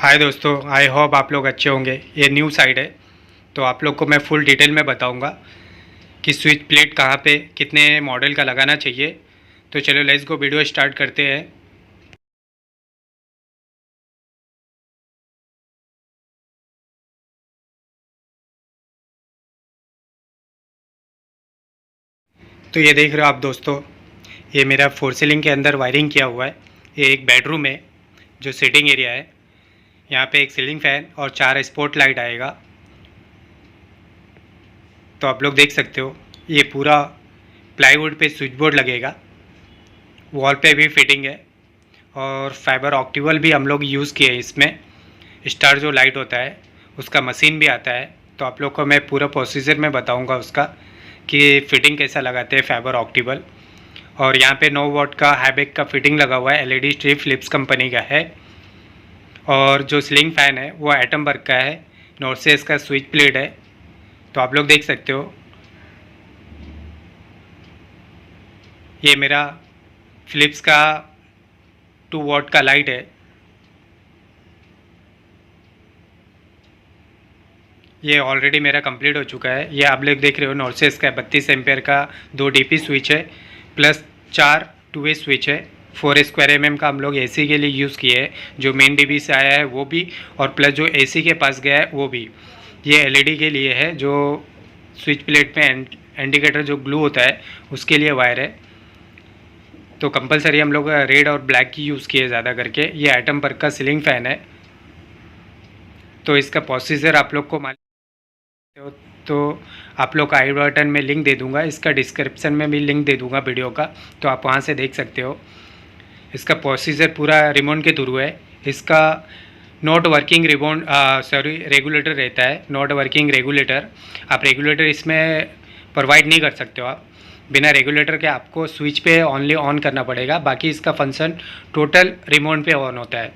हाय दोस्तों, I hope आप लोग अच्छे होंगे। ये न्यू साइट है तो आप लोग को मैं फुल डिटेल में बताऊंगा कि स्विच प्लेट कहाँ पे कितने मॉडल का लगाना चाहिए। तो चलो लेट्स गो, वीडियो स्टार्ट करते हैं। तो ये देख रहे हो आप दोस्तों, ये मेरा फोर सीलिंग के अंदर वायरिंग किया हुआ है। ये एक बेडरूम है जो सिटिंग एरिया है। यहाँ पे एक सीलिंग फ़ैन और 4 स्पॉट लाइट आएगा। तो आप लोग देख सकते हो, ये पूरा प्लाईवुड पे स्विच बोर्ड लगेगा। वॉल पे भी फिटिंग है और फाइबर ऑक्टिवल भी हम लोग यूज़ किए इसमें। स्टार जो लाइट होता है उसका मशीन भी आता है। तो आप लोग को मैं पूरा प्रोसीजर में बताऊंगा उसका कि फ़िटिंग कैसा लगाते हैं फाइबर ऑक्टिवल। और यहाँ पे 9 वॉट का हैबेक का फिटिंग लगा हुआ है। एलईडी स्ट्रिप फिलिप्स कंपनी का है। और जो सीलिंग फ़ैन है वो एटमबर्ग का है। नॉर्सेस का स्विच प्लेट है। तो आप लोग देख सकते हो, ये मेरा फिलिप्स का 2 वॉट का लाइट है। ये ऑलरेडी मेरा कंप्लीट हो चुका है। ये आप लोग देख रहे हो नॉर्सेस का 32 एम्पेयर का 2 डीपी स्विच है, प्लस 4 2 वे स्विच है। 4 स्क्वायर mm का हम लोग एसी के लिए यूज़ किए हैं, जो मेन डीबी से आया है वो भी, और प्लस जो एसी के पास गया है वो भी। ये एलईडी के लिए है, जो स्विच प्लेट पे इंडिकेटर जो ग्लू होता है उसके लिए वायर है। तो कंपलसरी हम लोग रेड और ब्लैक की यूज़ किए ज़्यादा करके। ये एटमबर्ग का सीलिंग फ़ैन है। तो इसका प्रोसीजर आप लोग को तो आप लोग का आई बटन में लिंक दे दूंगा, इसका डिस्क्रिप्शन में भी लिंक दे दूंगा वीडियो का। तो आप वहां से देख सकते हो। इसका प्रोसीजर पूरा रिमोट के थ्रू है। इसका नॉट वर्किंग रेगुलेटर रहता है। नॉट वर्किंग रेगुलेटर, आप रेगुलेटर इसमें प्रोवाइड नहीं कर सकते हो। आप बिना रेगुलेटर के आपको स्विच पे ओनली ऑन करना पड़ेगा। बाकी इसका फंक्शन टोटल रिमोट पे ऑन होता है।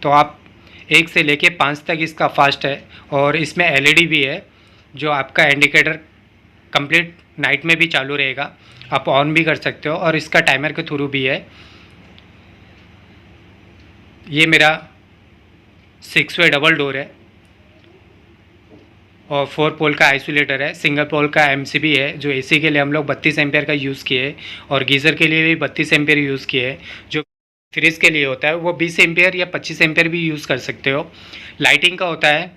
तो आप 1 से लेके 5 तक इसका फास्ट है। और इसमें एलईडी भी है, जो आपका इंडिकेटर कंप्लीट नाइट में भी चालू रहेगा। आप ऑन भी कर सकते हो और इसका टाइमर के थ्रू भी है। ये मेरा 6 वे डबल डोर है और 4 पोल का आइसोलेटर है। सिंगल पोल का एमसीबी है, जो एसी के लिए हम लोग 32 एम्पेयर का यूज़ किए और गीज़र के लिए भी 32 एम्पेयर यूज़ किए। जो फ्रिज के लिए होता है वो 20 एम्पेयर या 25 एम्पेयर भी यूज़ कर सकते हो। लाइटिंग का होता है,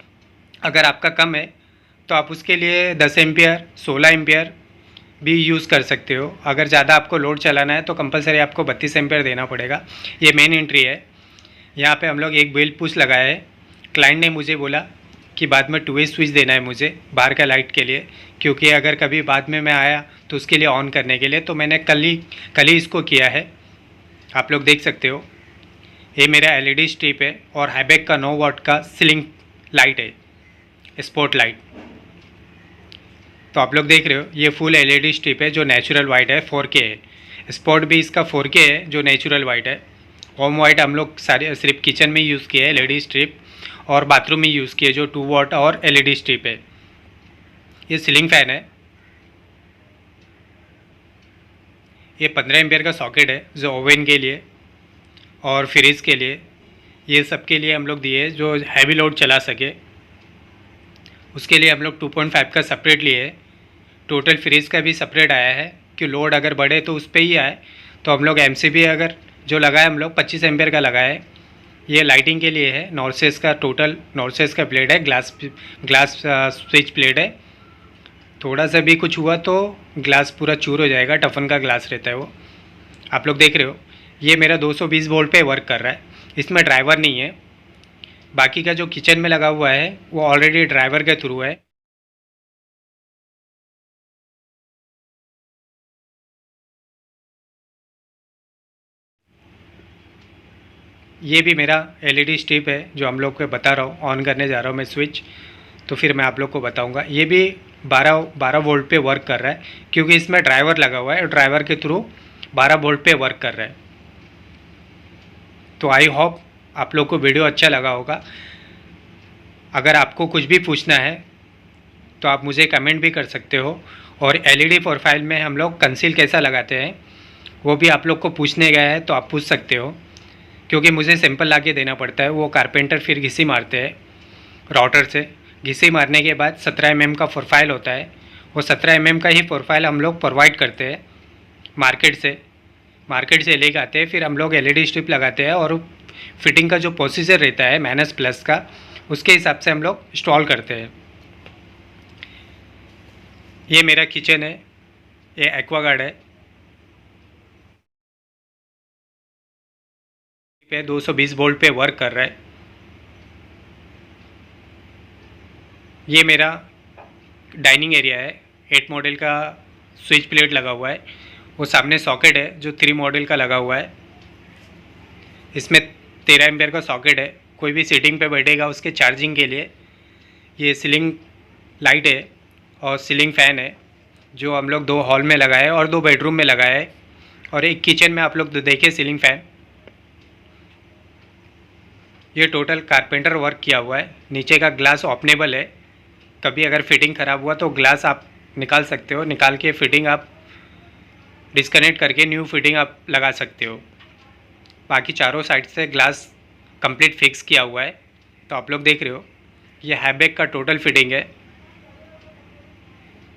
अगर आपका कम है तो आप उसके लिए 10 एम्पियर 16 एम्पियर भी यूज़ कर सकते हो। अगर ज़्यादा आपको लोड चलाना है तो कंपलसरी आपको 32 एम्पियर देना पड़ेगा। ये मेन एंट्री है। यहाँ पे हम लोग एक बेल पुश लगाया है। क्लाइंट ने मुझे बोला कि बाद में 2 वे स्विच देना है मुझे बाहर का लाइट के लिए, क्योंकि अगर कभी बाद में मैं आया तो उसके लिए ऑन करने के लिए। तो मैंने कल ही इसको किया है। आप लोग देख सकते हो, ये मेरा एलईडी स्ट्रिप है और हैबेक का 9 वॉट का सीलिंग लाइट है, स्पॉट लाइट। तो आप लोग देख रहे हो, ये फुल एलईडी स्ट्रिप है जो नेचुरल वाइट है, 4K है। स्पॉट भी इसका 4K है जो नेचुरल वाइट है। होम वाइट हम लोग सारे सिर्फ किचन में यूज़ किए एलईडी स्ट्रिप, और बाथरूम में यूज़ किए जो 2 वॉट और एलईडी स्ट्रिप है। ये सीलिंग फ़ैन है। ये 15 एम्पियर का सॉकेट है, जो ओवन के लिए और फ्रिज के लिए, ये सब के लिए हम लोग दिए, जो हैवी लोड चला सके। उसके लिए हम लोग 2.5 का सेपरेट लिए। टोटल फ्रिज का भी सेपरेट आया है कि लोड अगर बढ़े तो उस पर ही आए। तो हम लोग एमसीबी अगर जो लगाए हम लोग 25 एम्पेयर का लगाए। ये लाइटिंग के लिए है। नॉर्सेस का टोटल नॉर्सेस का प्लेट है, ग्लास स्विच प्लेट है। थोड़ा सा भी कुछ हुआ तो ग्लास पूरा चूर हो जाएगा। टफन का ग्लास रहता है वो। आप लोग देख रहे हो, ये मेरा 220 वोल्ट पे वर्क कर रहा है। इसमें ड्राइवर नहीं है। बाकी का जो किचन में लगा हुआ है वो ऑलरेडी ड्राइवर के थ्रू है। ये भी मेरा एलईडी स्ट्रिप है जो हम लोग को बता रहा हूँ। ऑन करने जा रहा हूँ मैं स्विच, तो फिर मैं आप लोग को बताऊँगा। ये भी 12 वोल्ट पे वर्क कर रहा है, क्योंकि इसमें ड्राइवर लगा हुआ है और ड्राइवर के थ्रू 12 वोल्ट पे वर्क कर रहा है। तो आई होप आप लोग को वीडियो अच्छा लगा होगा। अगर आपको कुछ भी पूछना है तो आप मुझे कमेंट भी कर सकते हो। और एलईडी प्रोफाइल में हम लोग कंसील कैसा लगाते हैं वो भी आप लोग को पूछने गए हैं, तो आप पूछ सकते हो। क्योंकि मुझे सैंपल ला के देना पड़ता है। वो कारपेंटर फिर घिसी मारते हैं राउटर से। घिसी मारने के बाद 17 mm का प्रोफाइल होता है, वो 17 mm का ही प्रोफाइल हम लोग प्रोवाइड करते हैं मार्केट से लेके आते हैं। फिर हम लोग LED स्ट्रिप लगाते हैं और फिटिंग का जो प्रोसीजर रहता है माइनस प्लस का, उसके हिसाब से हम लोग इंस्टॉल करते हैं। ये मेरा किचन है, ये एक्वागार्ड है, पे 220 वोल्ट पे वर्क कर रहा है। ये मेरा डाइनिंग एरिया है, 8 मॉडल का स्विच प्लेट लगा हुआ है। वो सामने सॉकेट है जो 3 मॉडल का लगा हुआ है। इसमें 13 एम्पेयर का सॉकेट है, कोई भी सीटिंग पे बैठेगा उसके चार्जिंग के लिए। ये सीलिंग लाइट है और सीलिंग फ़ैन है जो हम लोग 2 हॉल में लगाए और 2 बेडरूम में लगाए और एक किचन में आप लोग देखिए सीलिंग फ़ैन। ये टोटल कारपेंटर वर्क किया हुआ है। नीचे का ग्लास ओपनेबल है, कभी अगर फिटिंग ख़राब हुआ तो ग्लास आप निकाल सकते हो, निकाल के फिटिंग आप डिस्कनेक्ट करके न्यू फिटिंग आप लगा सकते हो। बाकी चारों साइड से ग्लास कंप्लीट फिक्स किया हुआ है। तो आप लोग देख रहे हो ये हैबैक का टोटल फिटिंग है।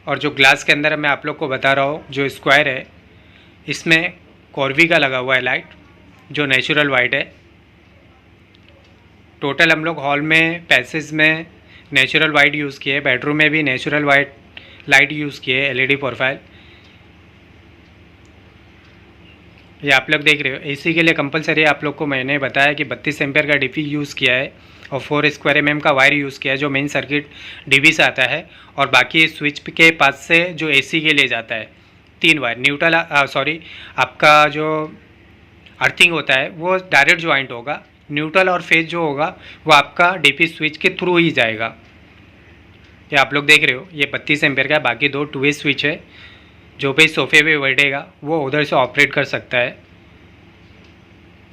और जो ग्लास के अंदर मैं आप लोग को बता रहा हूँ जो स्क्वायर है, इसमें कॉर्वी का लगा हुआ है लाइट जो नेचुरल वाइट है। टोटल हम लोग हॉल में पैसेज में नेचुरल वाइट यूज़ किए, बेडरूम में भी नेचुरल वाइट लाइट यूज़ किए, LED प्रोफाइल। ये आप लोग देख रहे हो। AC के लिए कंपलसरी आप लोग को मैंने बताया कि 32 एम्पेयर का DP यूज़ किया है और 4 स्क्वायर mm का वायर यूज़ किया है जो मेन सर्किट DB से आता है। और बाकी स्विच के पास से जो AC के लिए जाता है 3 वायर न्यूट्रल आपका जो अर्थिंग होता है वो डायरेक्ट ज्वाइंट होगा। न्यूट्रल और फेज जो होगा वो आपका DP स्विच के थ्रू ही जाएगा। ये आप लोग देख रहे हो ये 32 एम्पेयर का। बाकी 2 2-वे स्विच है, जो भी सोफे पे बैठेगा वो उधर से ऑपरेट कर सकता है।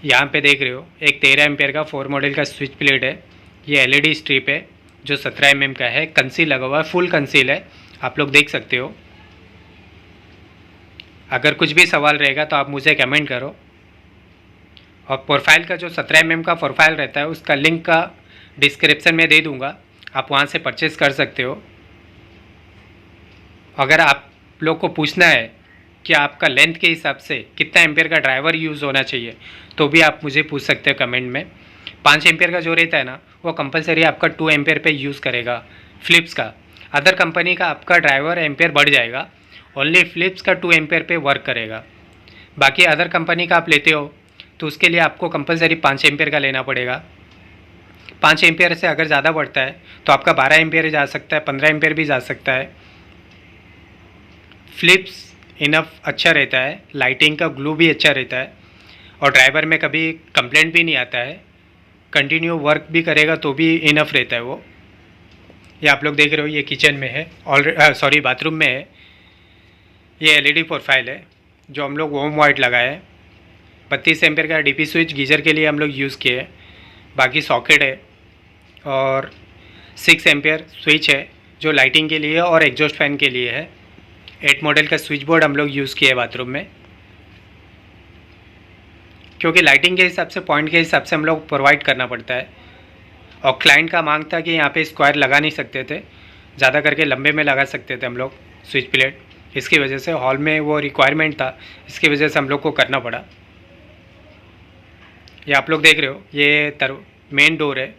यहाँ पे देख रहे हो एक 13 एम्पेयर का 4 मॉडल का स्विच प्लेट है। ये LED स्ट्रिप है जो 17 mm का है, कंसील लगा हुआ है, फुल कंसील है, आप लोग देख सकते हो। अगर कुछ भी सवाल रहेगा तो आप मुझे कमेंट करो। और प्रोफाइल का जो 17 mm का प्रोफाइल रहता है उसका लिंक का डिस्क्रिप्शन में दे दूँगा, आप वहाँ से परचेज़ कर सकते हो। अगर आप लोग को पूछना है कि आपका लेंथ के हिसाब से कितना एम्पेयर का ड्राइवर यूज़ होना चाहिए तो भी आप मुझे पूछ सकते हो कमेंट में। 5 एम्पेयर का जो रहता है ना वो कंपलसरी आपका 2 एम्पेयर पे यूज़ करेगा फ़िलिप्स का। अदर कंपनी का आपका ड्राइवर एम्पेयर बढ़ जाएगा, ओनली फ़िलिप्स का 2 एम्पेयर पे वर्क करेगा। बाकी अदर कंपनी का आप लेते हो तो उसके लिए आपको कंपलसरी 5 एम्पेयर का लेना पड़ेगा। 5 एम्पेयर से अगर ज़्यादा बढ़ता है तो आपका 12 एम्पेयर जा सकता है, 15 एम्पेयर भी जा सकता है। फ़िलिप्स इनफ अच्छा रहता है, लाइटिंग का ग्लू भी अच्छा रहता है और ड्राइवर में कभी कंप्लेंट भी नहीं आता है, कंटिन्यू वर्क भी करेगा तो भी इनफ रहता है वो। ये आप लोग देख रहे हो ये किचन में है, बाथरूम में है। ये LED प्रोफाइल है जो हम लोग वॉर्म वाइट लगाए हैं। 32 एम्पेयर का DP स्विच गीज़र के लिए हम लोग यूज़ किए। बाकी सॉकेट है और 6 एम्पेयर स्विच है जो लाइटिंग के लिए और एग्जॉस्ट फैन के लिए है। 8 मॉडल का स्विच बोर्ड हम लोग यूज़ किए बाथरूम में, क्योंकि लाइटिंग के हिसाब से पॉइंट के हिसाब से हम लोग प्रोवाइड करना पड़ता है। और क्लाइंट का मांग था कि यहाँ पे स्क्वायर लगा नहीं सकते थे, ज़्यादा करके लंबे में लगा सकते थे हम लोग स्विच प्लेट। इसकी वजह से हॉल में वो रिक्वायरमेंट था, इसकी वजह से हम लोग को करना पड़ा। ये आप लोग देख रहे हो ये मेन डोर है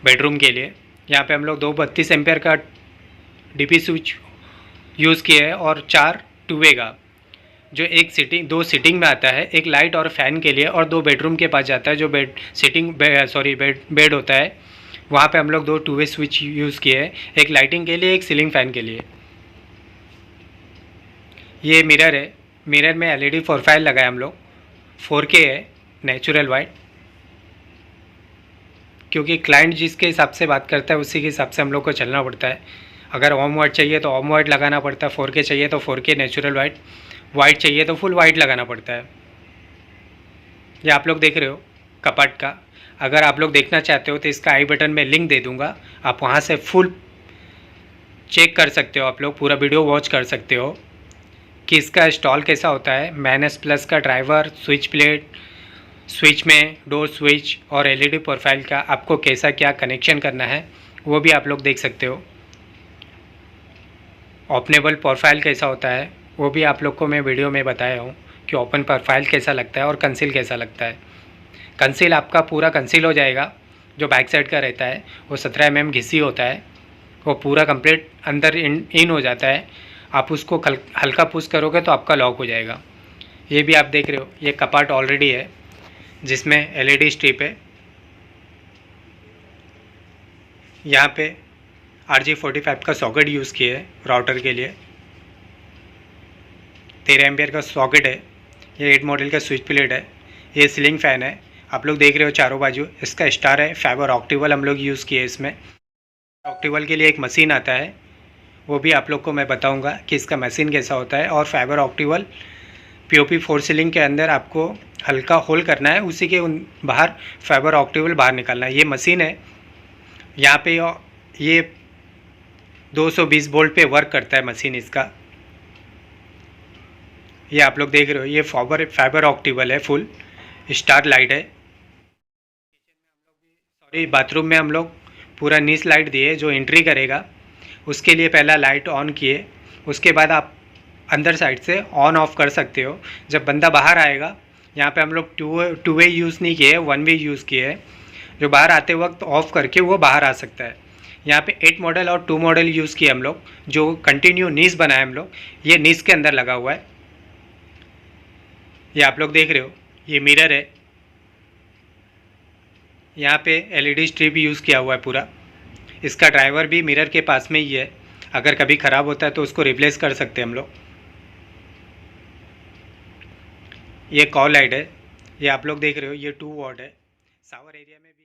बेडरूम के लिए। यहाँ पे हम लोग 2 32 एम्पेयर का DP स्विच यूज़ किए हैं और 4 2-वे का जो 2 सीटिंग में आता है, एक लाइट और फैन के लिए और 2 बेडरूम के पास जाता है जो बेड होता है, वहाँ पे हम लोग 2 2-वे स्विच यूज़ किए हैं, एक लाइटिंग के लिए एक सीलिंग फ़ैन के लिए। ये मिरर है, मिरर में LED प्रोफाइल लगाए हम लोग, 4K है, नेचुरल वाइट, क्योंकि क्लाइंट जिसके हिसाब से बात करता है उसी के हिसाब से हम लोग को चलना पड़ता है। अगर ऑम वाइट चाहिए तो ऑम वाइट लगाना पड़ता है, 4K चाहिए तो 4K नेचुरल वाइट, वाइट चाहिए तो फुल वाइट लगाना पड़ता है। ये आप लोग देख रहे हो कपाट का। अगर आप लोग देखना चाहते हो तो इसका आई बटन में लिंक दे दूंगा, आप वहाँ से फुल चेक कर सकते हो, आप लोग पूरा वीडियो वॉच कर सकते हो कि इसका इंस्टॉल कैसा होता है। माइनस प्लस का ड्राइवर, स्विच प्लेट, स्विच में डोर स्विच और एलईडी प्रोफाइल का आपको कैसा क्या कनेक्शन करना है वो भी आप लोग देख सकते हो। ओपनेबल प्रोफाइल कैसा होता है वो भी आप लोग को मैं वीडियो में बताया हूँ कि ओपन प्रोफाइल कैसा लगता है और कंसील कैसा लगता है। कंसील आपका पूरा कंसील हो जाएगा, जो बैक साइड का रहता है वो 17 mm घिसी होता है, वो पूरा कंप्लीट अंदर इन हो जाता है। आप उसको हल्का पुश करोगे तो आपका लॉक हो जाएगा। ये भी आप देख रहे हो, ये कपाट ऑलरेडी है जिसमें एलईडी स्ट्रिप है। यहाँ पे RJ45 का सॉकेट यूज़ किए है राउटर के लिए। 13 एम्पियर का सॉकेट है। ये 8 मॉडल का स्विच प्लेट है। ये सीलिंग फ़ैन है, आप लोग देख रहे हो चारों बाजू। इसका स्टार है, फाइबर ऑक्टिवल हम लोग यूज़ किए इसमें। ऑक्टिवल के लिए एक मशीन आता है, वो भी आप लोग को मैं बताऊंगा कि इसका मशीन कैसा होता है। और फाइबर ऑक्टिवल POP 4 सीलिंग के अंदर आपको हल्का होल करना है, उसी के बाहर फाइबर ऑक्टिवल बाहर निकालना है। ये मशीन है, यहाँ पे ये 220 वोल्ट पे वर्क करता है मशीन इसका। ये आप लोग देख रहे हो, ये फाइबर ऑक्टिवल है, फुल स्टार लाइट है। सॉरी, बाथरूम में हम लोग पूरा नीस लाइट दिए, जो एंट्री करेगा उसके लिए पहला लाइट ऑन किए, उसके बाद आप अंदर साइड से ऑन ऑफ कर सकते हो। जब बंदा बाहर आएगा, यहाँ पे हम लोग टू वे यूज़ नहीं किए, 1 वे यूज़ किए है। जो बाहर आते वक्त ऑफ करके वो बाहर आ सकता है। यहाँ पे 8 मॉडल और 2 मॉडल यूज़ किए हम लोग, जो कंटिन्यू नीस बनाए हम लोग। ये नीस के अंदर लगा हुआ है, ये आप लोग देख रहे हो। ये मिरर है, यहाँ पे LED स्ट्रिप यूज़ किया हुआ है पूरा। इसका ड्राइवर भी मिरर के पास में ही है, अगर कभी ख़राब होता है तो उसको रिप्लेस कर सकते हैं हम लोग। ये कॉल लाइट है, ये आप लोग देख रहे हो, ये 2 वॉट है। शावर एरिया में भी